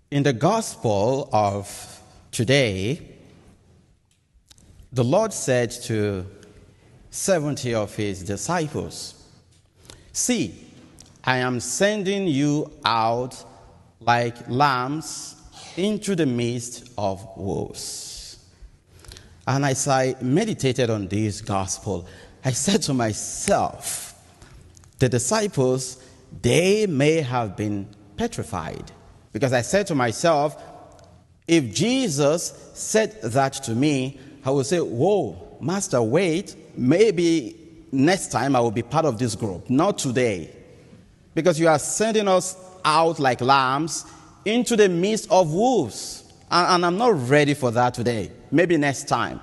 In the gospel of today, the Lord said to 70 of his disciples, "See, I am sending you out like lambs into the midst of wolves." And as I meditated on this gospel, I said to myself, the disciples, they may have been petrified. Because I said to myself, if Jesus said that to me, I would say, "Whoa, Master, wait, maybe next time I will be part of this group, not today. Because you are sending us out like lambs into the midst of wolves. And I'm not ready for that today, maybe next time."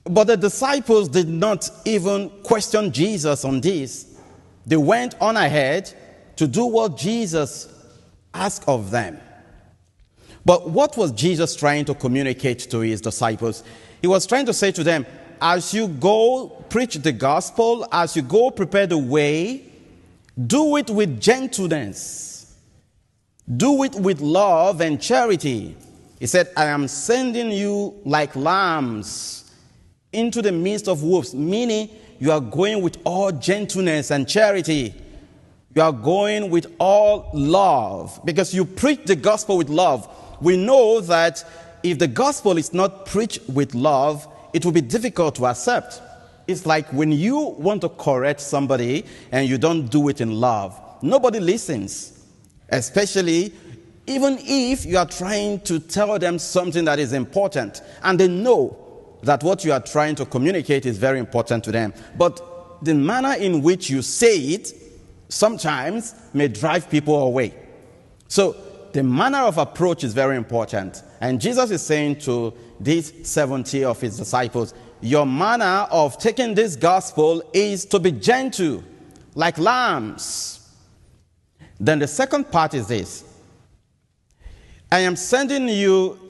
But the disciples did not even question Jesus on this. They went on ahead to do what Jesus asked of them. But what was Jesus trying to communicate to his disciples? He was trying to say to them, as you go preach the gospel, as you go prepare the way, do it with gentleness. Do it with love and charity. He said, "I am sending you like lambs into the midst of wolves," meaning you are going with all gentleness and charity. You are going with all love because you preach the gospel with love. We know that if the gospel is not preached with love, it will be difficult to accept. It's like when you want to correct somebody and you don't do it in love. Nobody listens, especially even if you are trying to tell them something that is important and they know that what you are trying to communicate is very important to them. But the manner in which you say it sometimes may drive people away. So the manner of approach is very important. And Jesus is saying to these 70 of his disciples, your manner of taking this gospel is to be gentle, like lambs. Then the second part is this: I am sending you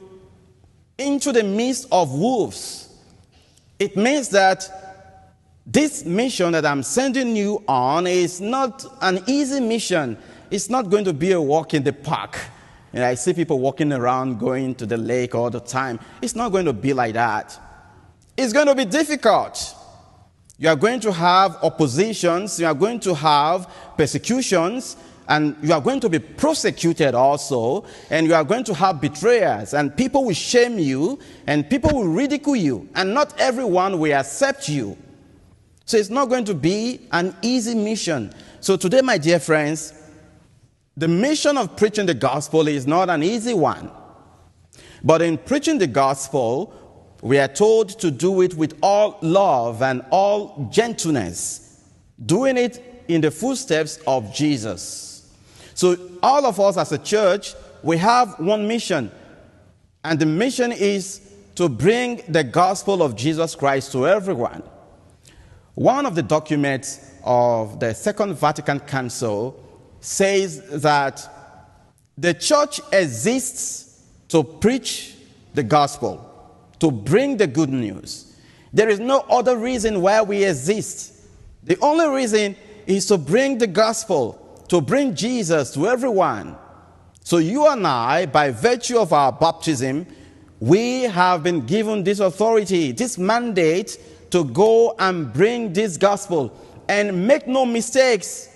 into the midst of wolves. It means that this mission that I'm sending you on is not an easy mission. It's not going to be a walk in the park. And I see people walking around going to the lake all the time. It's not going to be like that. It's going to be difficult. You are going to have oppositions. You are going to have persecutions. And you are going to be prosecuted also. And you are going to have betrayers. And people will shame you. And people will ridicule you. And not everyone will accept you. So it's not going to be an easy mission. So today, my dear friends, the mission of preaching the gospel is not an easy one. But in preaching the gospel, we are told to do it with all love and all gentleness, doing it in the footsteps of Jesus. So all of us as a church, we have one mission. And the mission is to bring the gospel of Jesus Christ to everyone. One of the documents of the Second Vatican Council says that the church exists to preach the gospel, to bring the good news. There is no other reason why we exist. The only reason is to bring the gospel, to bring Jesus to everyone. So you and I, by virtue of our baptism, we have been given this authority, this mandate to go and bring this gospel. And make no mistakes,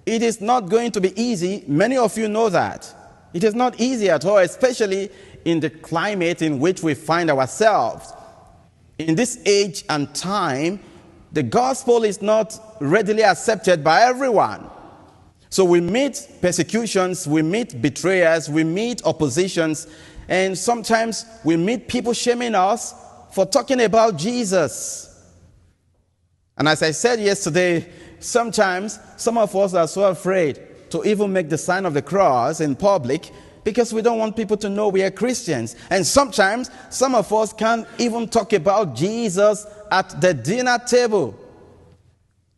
it is not going to be easy. Many of you know that. It is not easy at all, especially in the climate in which we find ourselves. In this age and time, the gospel is not readily accepted by everyone. So we meet persecutions, we meet betrayers, we meet oppositions, and sometimes we meet people shaming us for talking about Jesus. And as I said yesterday, sometimes some of us are so afraid to even make the sign of the cross in public because we don't want people to know we are Christians. And sometimes some of us can't even talk about Jesus at the dinner table.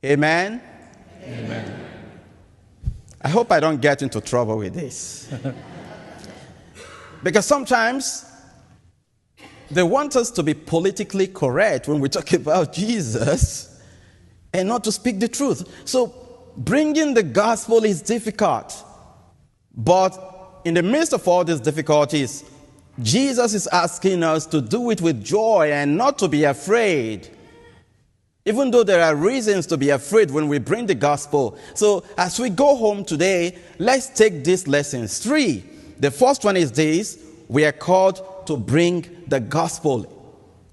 Amen? Amen. I hope I don't get into trouble with this. Because sometimes they want us to be politically correct when we talk about Jesus and not to speak the truth. So bringing the gospel is difficult. But in the midst of all these difficulties, Jesus is asking us to do it with joy and not to be afraid. Even though there are reasons to be afraid when we bring the gospel. So as we go home today, let's take these lessons. 3. The first one is this: we are called to bring the gospel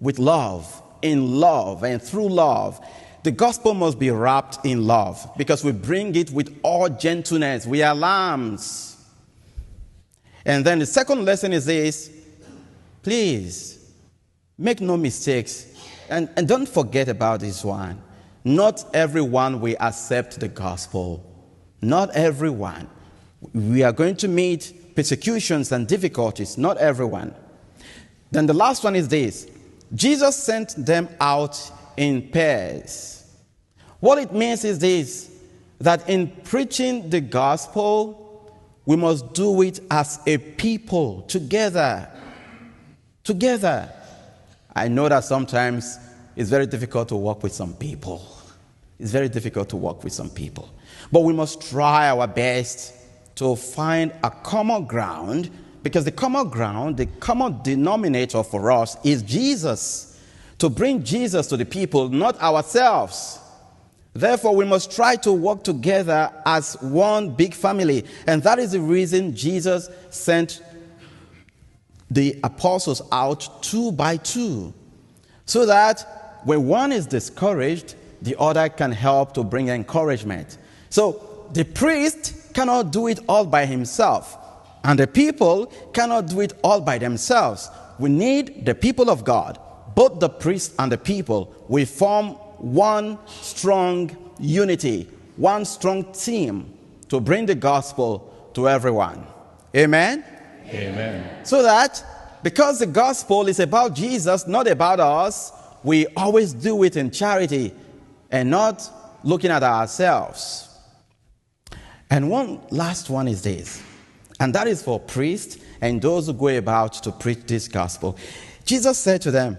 with love, in love, and through love. The gospel must be wrapped in love because we bring it with all gentleness. We are lambs. And then the second lesson is this: please make no mistakes. And don't forget about this one. Not everyone will accept the gospel. Not everyone. We are going to meet persecutions and difficulties. Not everyone. Then the last one is this: Jesus sent them out in pairs. What it means is this: that in preaching the gospel, we must do it as a people, together. Together. I know that sometimes it's very difficult to work with some people. It's very difficult to work with some people. But we must try our best to find a common ground, because the common ground, the common denominator for us is Jesus. To bring Jesus to the people, not ourselves. Therefore, we must try to work together as one big family. And that is the reason Jesus sent the apostles out 2 by 2, so that when one is discouraged, the other can help to bring encouragement. So the priest cannot do it all by himself, and the people cannot do it all by themselves. We need the people of God. Both the priest and the people, we form one strong unity, one strong team to bring the gospel to everyone. Amen? Amen. So that, because the gospel is about Jesus, not about us, we always do it in charity and not looking at ourselves. And one last one is this, and that is for priests and those who go about to preach this gospel. Jesus said to them,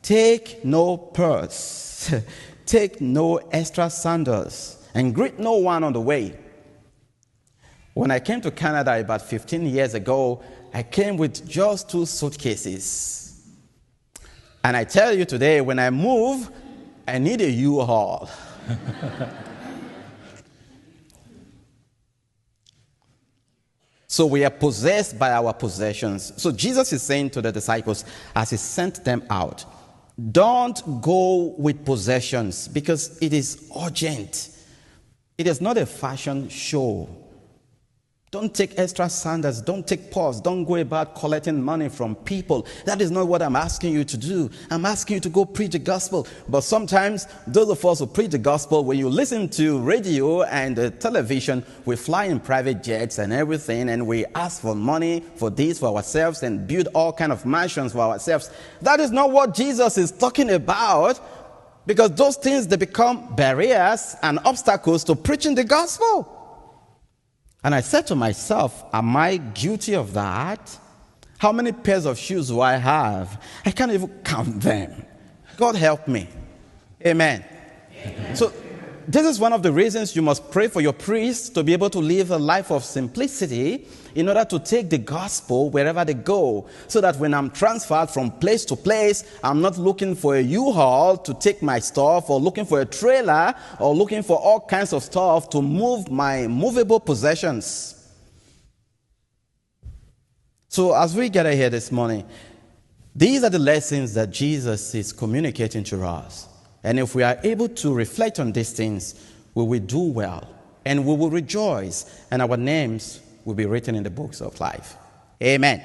"Take no purse, take no extra sandals, and greet no one on the way." When I came to Canada about 15 years ago, I came with just 2 suitcases. And I tell you today, when I move, I need a U-Haul. So we are possessed by our possessions. So Jesus is saying to the disciples, as he sent them out, don't go with possessions, because it is urgent. It is not a fashion show. Don't take extra sandals. Don't take purse. Don't go about collecting money from people. That is not what I'm asking you to do. I'm asking you to go preach the gospel. But sometimes, those of us who preach the gospel, when you listen to radio and television, we fly in private jets and everything, and we ask for money for this, for ourselves, and build all kind of mansions for ourselves. That is not what Jesus is talking about, because those things, they become barriers and obstacles to preaching the gospel. And I said to myself, am I guilty of that? How many pairs of shoes do I have? I can't even count them. God help me. Amen. Amen. So this is one of the reasons you must pray for your priests to be able to live a life of simplicity in order to take the gospel wherever they go, so that when I'm transferred from place to place, I'm not looking for a U-Haul to take my stuff, or looking for a trailer, or looking for all kinds of stuff to move my movable possessions. So as we gather here this morning, these are the lessons that Jesus is communicating to us. And if we are able to reflect on these things, we will do well, and we will rejoice, and our names will be written in the books of life. Amen.